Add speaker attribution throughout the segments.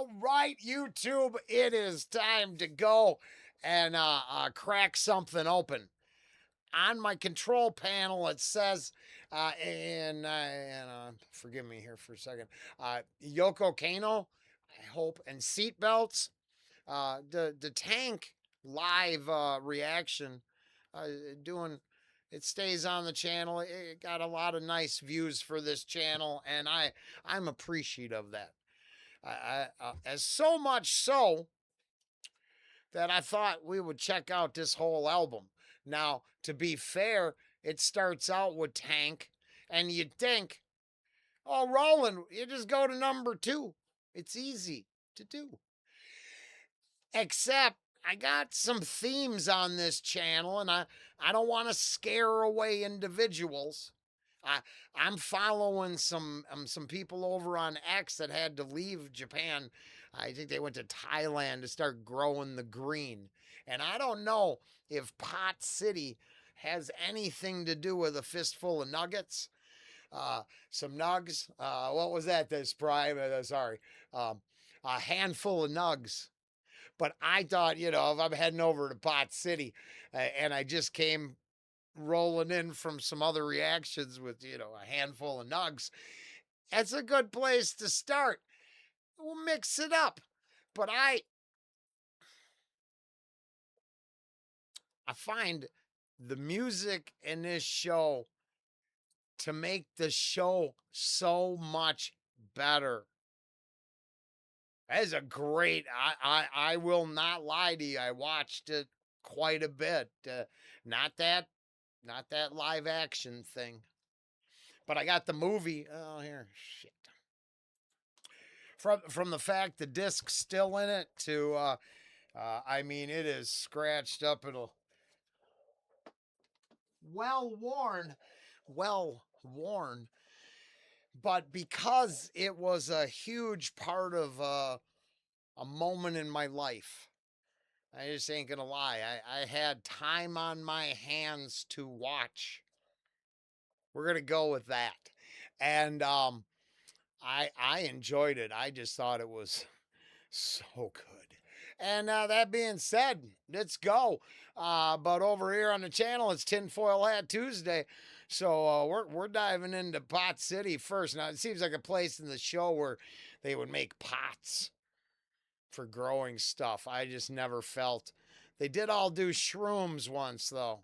Speaker 1: All right, YouTube, it is time to go and crack something open. On my control panel, it says, forgive me here for a second, Yoko Kanno, I hope, and Seatbelts. The tank live reaction, uh, doing. It stays on the channel. It got a lot of nice views for this channel, and I'm appreciative of that. As so much so that I thought we would check out this whole album. Now, to be fair, it starts out with Tank, and you'd think, oh, Rollen, you just go to number 2. It's easy to do. Except I got some themes on this channel, and I don't want to scare away individuals. I'm following some people over on X that had to leave Japan. I think they went to Thailand to start growing the green. And I don't know if Pot City has anything to do with a fistful of nuggets. Some nugs. What was that? This prime. Sorry. A handful of nugs. But I thought, if I'm heading over to Pot City and I just came rolling in from some other reactions with, a handful of nugs, that's a good place to start. We'll mix it up. But I find the music in this show to make the show so much better. That is a great, I will not lie to you. I watched it quite a bit. Not that live action thing. But I got the movie. Oh, here, shit. From the fact the disc's still in it to, I mean, it is scratched up. It'll well worn. But because it was a huge part of a moment in my life, I just ain't gonna lie. I had time on my hands to watch. We're gonna go with that. And I enjoyed it. I just thought it was so good. And that being said, let's go. But over here on the channel, it's Tinfoil Hat Tuesday. So we're diving into Pot City first. Now, it seems like a place in the show where they would make pots for growing stuff. I just never felt. They did all do shrooms once, though.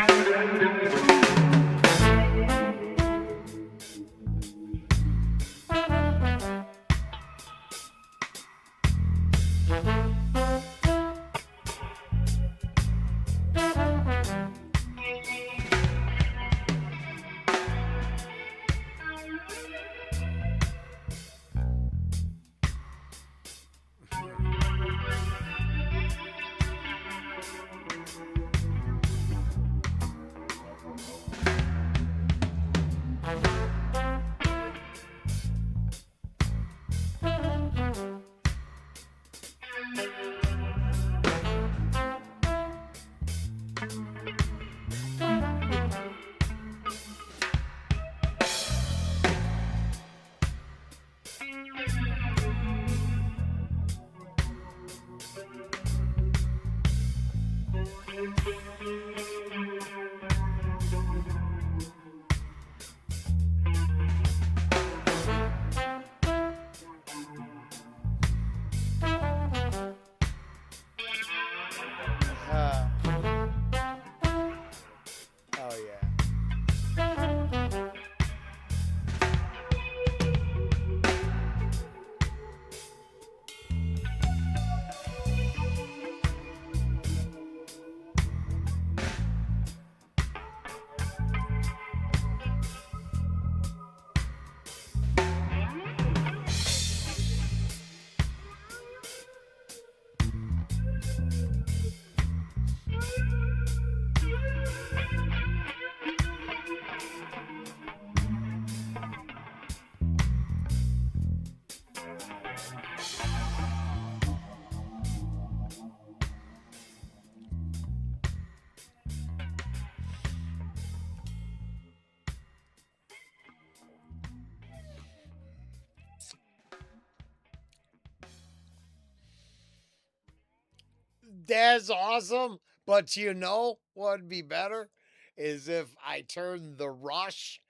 Speaker 1: That's awesome. But you know what'd be better is if I turned the rush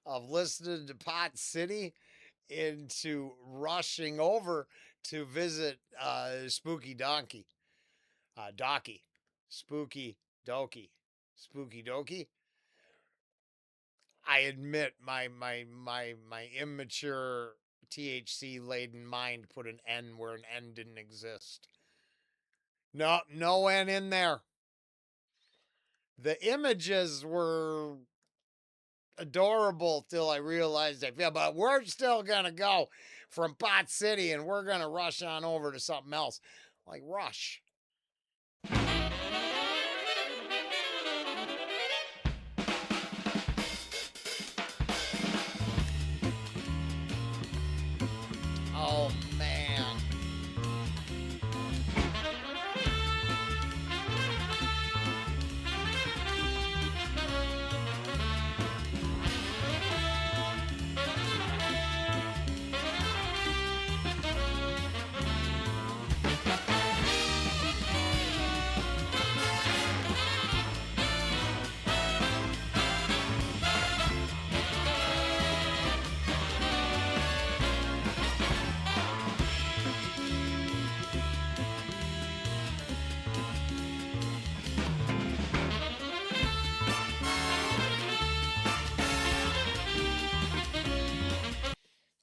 Speaker 1: of listening to Pot City into rushing over to visit Spooky Donkey. Donkey. Spooky Doki. Spooky Doki. I admit my immature THC laden mind put an N where an N didn't exist. No N in there. The images were adorable till I realized that. Yeah, but we're still gonna go from Pot City and we're gonna rush on over to something else. Like Rush. Oh man.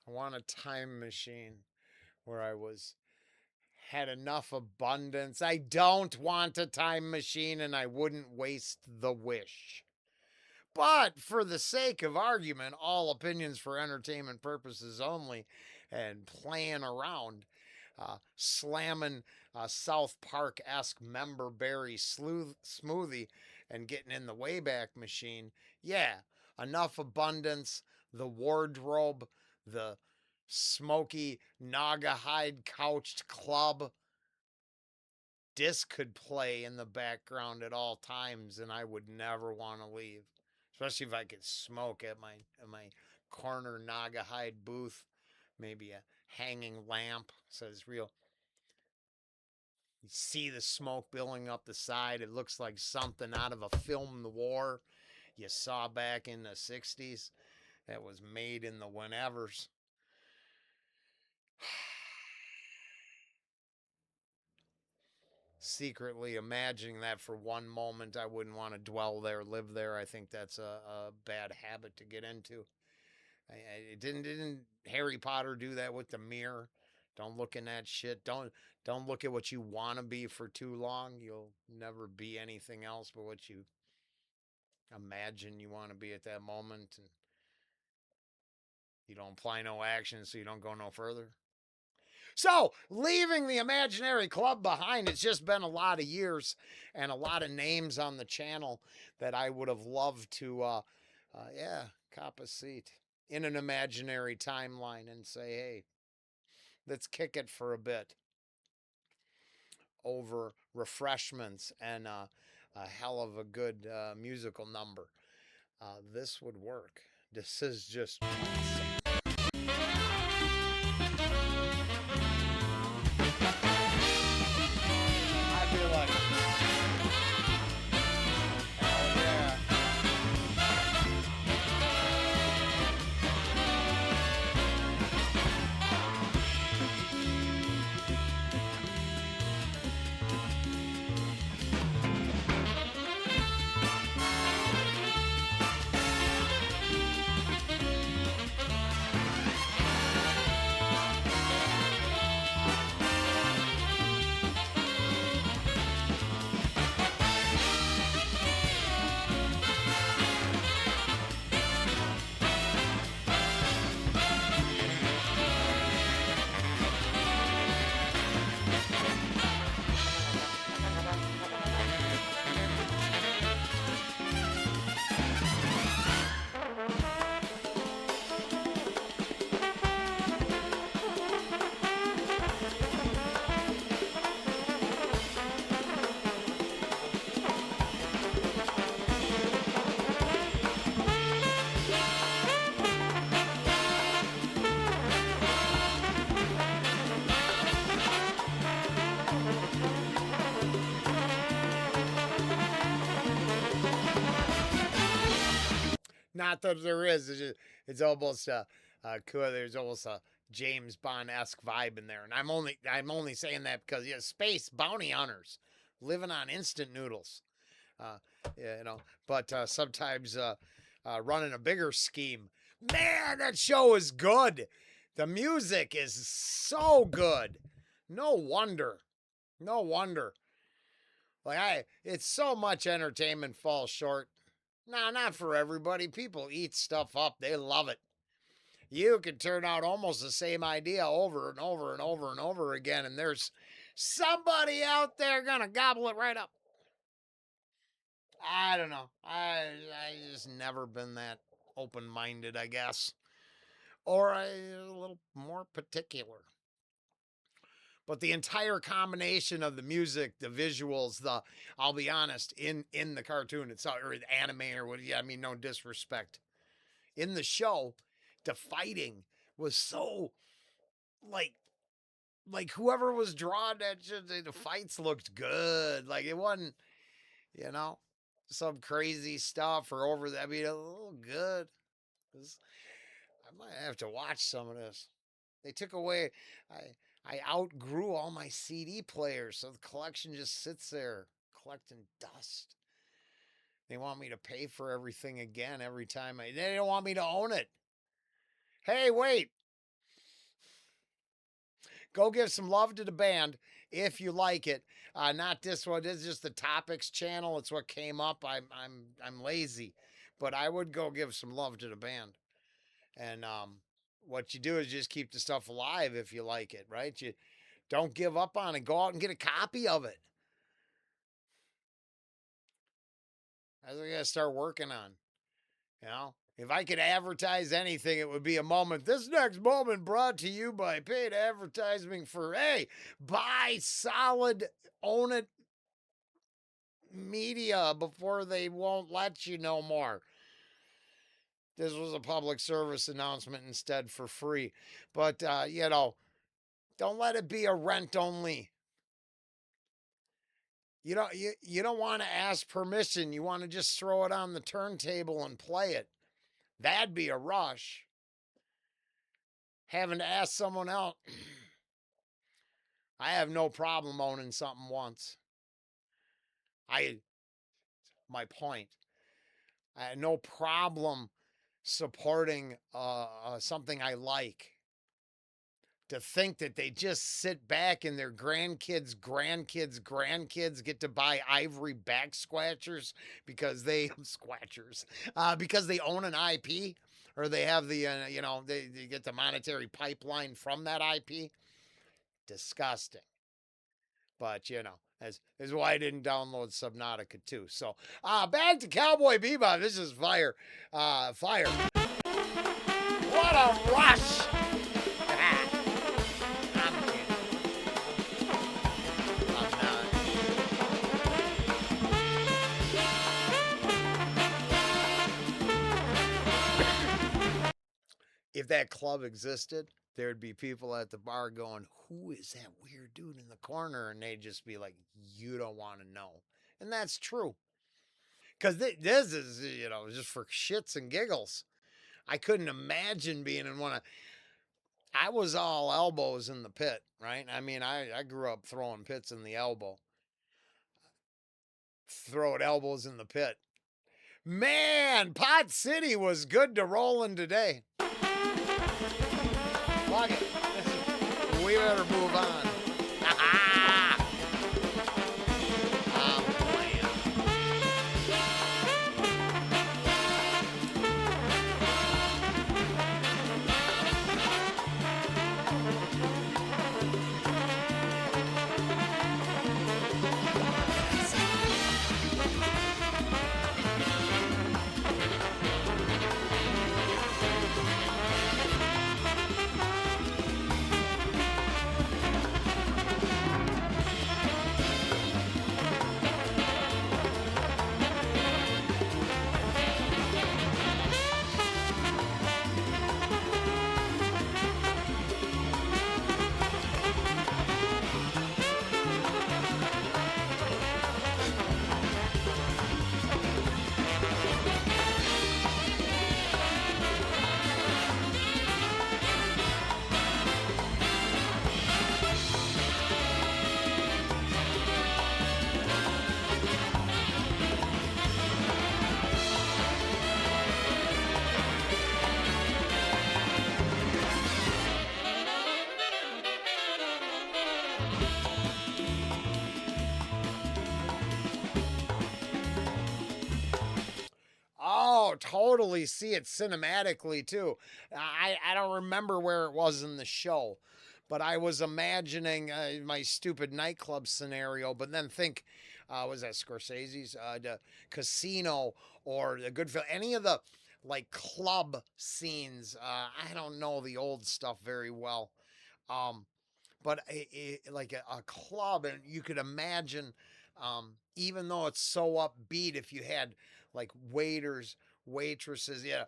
Speaker 1: I want a time machine where I had enough abundance. I don't want a time machine and I wouldn't waste the wish. But for the sake of argument, all opinions for entertainment purposes only, and playing around, slamming a South Park esque member berry smoothie and getting in the Wayback Machine, yeah, enough abundance, the wardrobe, the smoky Naga hide couched club. Disc could play in the background at all times, and I would never want to leave. Especially if I could smoke at my corner Naga hide booth, maybe a hanging lamp says real. You see the smoke billowing up the side. It looks like something out of a film noir you saw back in the 60s that was made in the whenevers. Secretly imagining that for one moment, I wouldn't want to dwell there, live there. I think that's a bad habit to get into. Didn't Harry Potter do that with the mirror? Don't look in that shit. Don't look at what you want to be for too long. You'll never be anything else but what you imagine you want to be at that moment, and you don't apply no action, so you don't go no further. So, leaving the imaginary club behind, it's just been a lot of years and a lot of names on the channel that I would have loved to, cop a seat in an imaginary timeline and say, hey, let's kick it for a bit over refreshments and a hell of a good musical number. This would work. This is just awesome. not that there is. It's almost cool. There's almost a James Bond-esque vibe in there, and I'm only saying that because space bounty hunters living on instant noodles. Uh, but sometimes running a bigger scheme. Man, that show is good. The music is so good. No wonder. No wonder. It's so much entertainment falls short. No, not for everybody. People eat stuff up. They love it. You can turn out almost the same idea over and over and over and over again, and there's somebody out there gonna gobble it right up. I don't know. I just never been that open-minded, I guess, or a little more particular. But the entire combination of the music, the visuals, I'll be honest, in the cartoon itself, or the anime, or what, I mean, no disrespect. In the show, the fighting was so, like whoever was drawing that shit, the fights looked good. Like, it wasn't, some crazy stuff or over that. I mean, a little good. I might have to watch some of this. They took away, I outgrew all my CD players, so the collection just sits there collecting dust. They want me to pay for everything again every time. They don't want me to own it. Hey, wait. Go give some love to the band if you like it. Not this one. This is just the topics channel. It's what came up. I'm lazy, but I would go give some love to the band. And what you do is just keep the stuff alive if you like it, right? You don't give up on it. Go out and get a copy of it. That's what I got to start working on. If I could advertise anything, it would be a moment. This next moment brought to you by paid advertising for, hey, buy solid, own it media before they won't let you no more. This was a public service announcement instead for free. But, don't let it be a rent only. You don't want to ask permission. You want to just throw it on the turntable and play it. That'd be a rush. Having to ask someone else. I have no problem owning something once. My point. I had no problem supporting something I like. To think that they just sit back and their grandkids get to buy ivory back scratchers because they because they own an IP, or they have the they get the monetary pipeline from that IP. Disgusting. But as is why I didn't download Subnautica 2. So back to Cowboy Bebop. This is fire. Fire. What a rush! If that club existed, there'd be people at the bar going, who is that weird dude in the corner? And they'd just be like, you don't want to know. And that's true. Because this is, just for shits and giggles. I couldn't imagine being in one of... I was all elbows in the pit, right? I mean, I grew up throwing pits in the elbow. Throwing elbows in the pit. Man, Pot City was good to Rollen today. Fuck it. We better move on. Oh, totally see it cinematically too. I don't remember where it was in the show, but I was imagining my stupid nightclub scenario. But then think, was that Scorsese's the Casino or the Goodfellas? Any of the like club scenes? I don't know the old stuff very well. Um, but like a club, and you could imagine, even though it's so upbeat, if you had like waiters, waitresses, yeah,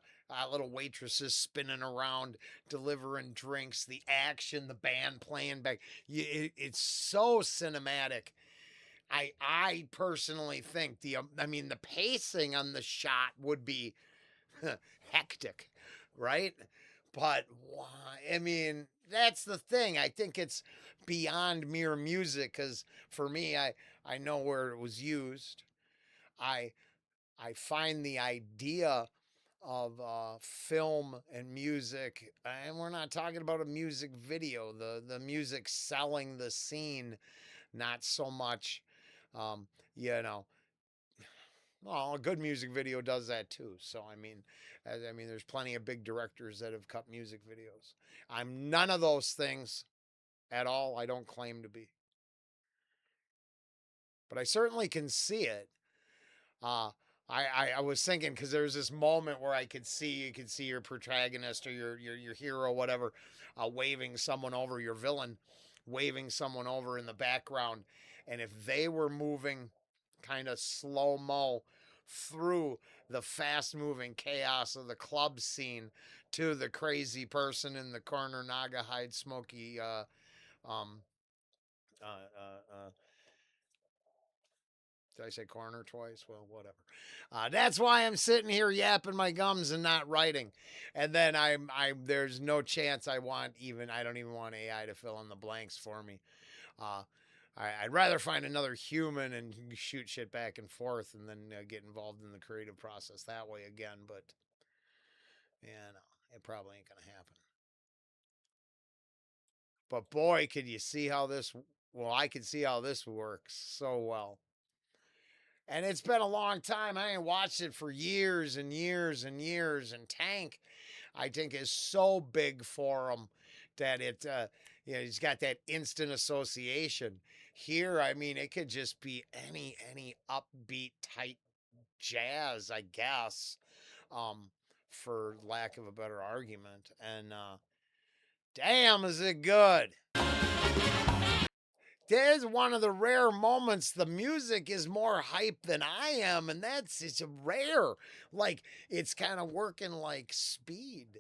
Speaker 1: little waitresses spinning around delivering drinks, the action, the band playing back, it's so cinematic. I personally think I mean the pacing on the shot would be hectic, right? But I mean, that's the thing. I think it's beyond mere music because for me, I know where it was used. I I find the idea of film and music, and we're not talking about a music video. The music selling the scene, not so much. Um, you know, well, a good music video does that too. So I mean, there's plenty of big directors that have cut music videos. I'm none of those things at all. I don't claim to be, but I certainly can see it. Uh, I was thinking because there's this moment where you could see your protagonist or your hero, whatever, waving someone over, your villain, waving someone over in the background, and if they were moving kind of slow mo through the fast moving chaos of the club scene to the crazy person in the corner, Naga hide smoky um uh uh uh did I say corner twice? Well, whatever. That's why I'm sitting here yapping my gums and not writing. And then there's no chance I don't even want AI to fill in the blanks for me. Uh, I'd rather find another human and shoot shit back and forth and then get involved in the creative process that way again. But, yeah, no, it probably ain't going to happen. But boy, could you see how well, I could see how this works so well. And it's been a long time. I ain't watched it for years and years and years. And Tank, I think, is so big for him that he's got that instant association. Here, I mean, it could just be any upbeat type jazz, I guess, um, for lack of a better argument. And damn, is it good! There's one of the rare moments the music is more hype than I am, and it's rare. Like it's kind of working like speed.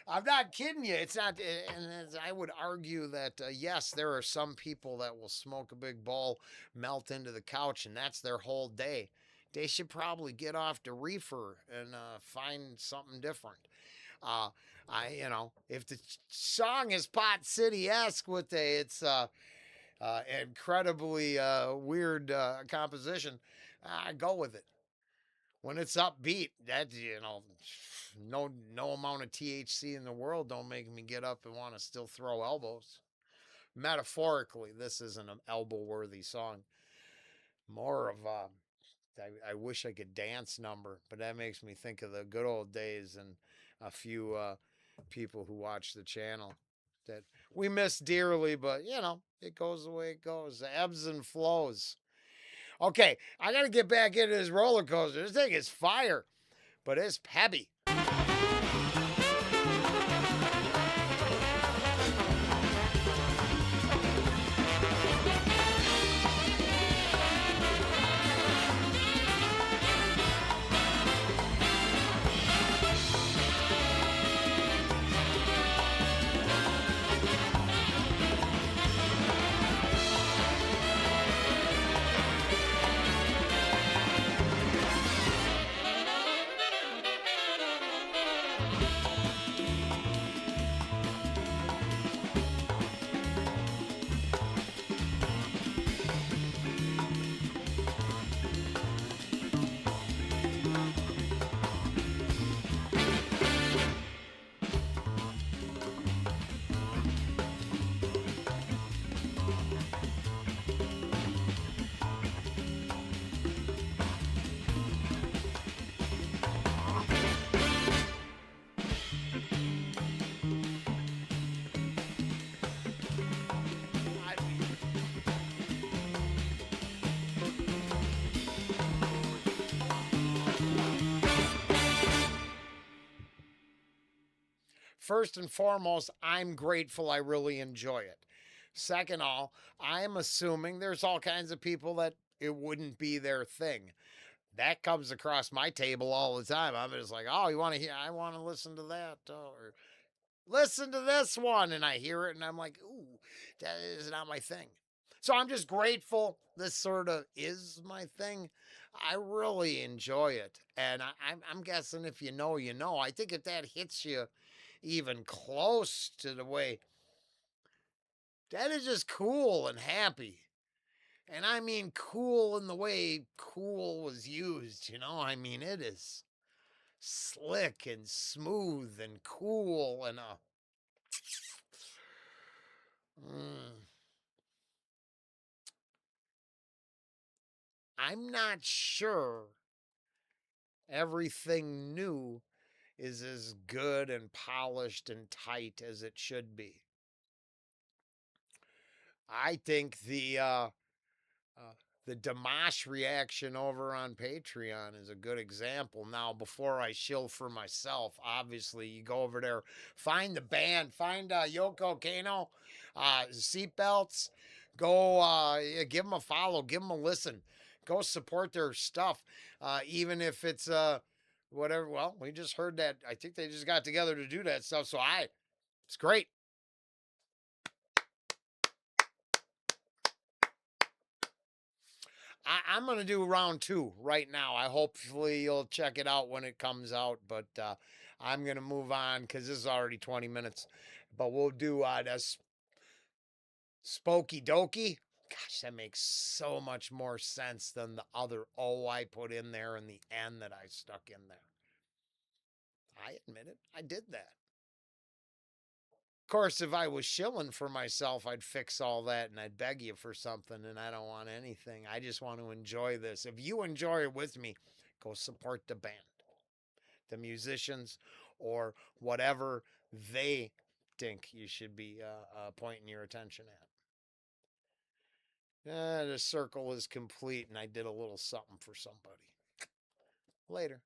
Speaker 1: I'm not kidding you. It's not, and I would argue that yes, there are some people that will smoke a big bowl, melt into the couch, and that's their whole day. They should probably get off the reefer and find something different. Uh, if the song is Pot City esque with incredibly weird composition, I go with it. When it's upbeat, that no amount of THC in the world don't make me get up and want to still throw elbows. Metaphorically, this isn't an elbow-worthy song. More of I wish I could dance number, but that makes me think of the good old days and a few people who watch the channel that we miss dearly, but it goes the way it goes. The ebbs and flows. Okay, I got to get back into this roller coaster. This thing is fire, but it's heavy. first and foremost, I'm grateful I really enjoy it. Second all, I'm assuming there's all kinds of people that it wouldn't be their thing. That comes across my table all the time. I'm just like, oh, you want to hear? I want to listen to that, or listen to this one, and I hear it, and I'm like, ooh, that is not my thing. So I'm just grateful this sort of is my thing. I really enjoy it, and I'm guessing if you know, you know. I think if that hits you even close to the way that is just cool and happy. And I mean cool in the way cool was used, you know? I mean, it is slick and smooth and cool and mm, I'm not sure everything new is as good and polished and tight as it should be. I think Uh, the Dimash reaction over on Patreon is a good example. Now, before I shill for myself, obviously, you go over there, find the band, find Yoko, Kanno, Seatbelts, go yeah, give them a follow, give them a listen, go support their stuff, even if it's whatever. Well, we just heard that. I think they just got together to do that stuff. So it's great. I'm going to do round two right now. I hopefully you'll check it out when it comes out, but I'm going to move on because this is already 20 minutes. But we'll do this Spooky Dokie. Gosh, that makes so much more sense than the other O I put in there and the N that I stuck in there. I admit it. I did that. Of course, if I was shilling for myself, I'd fix all that and I'd beg you for something, and I don't want anything. I just want to enjoy this. If you enjoy it with me, go support the band, the musicians, or whatever they think you should be pointing your attention at. The circle is complete, and I did a little something for somebody. Later.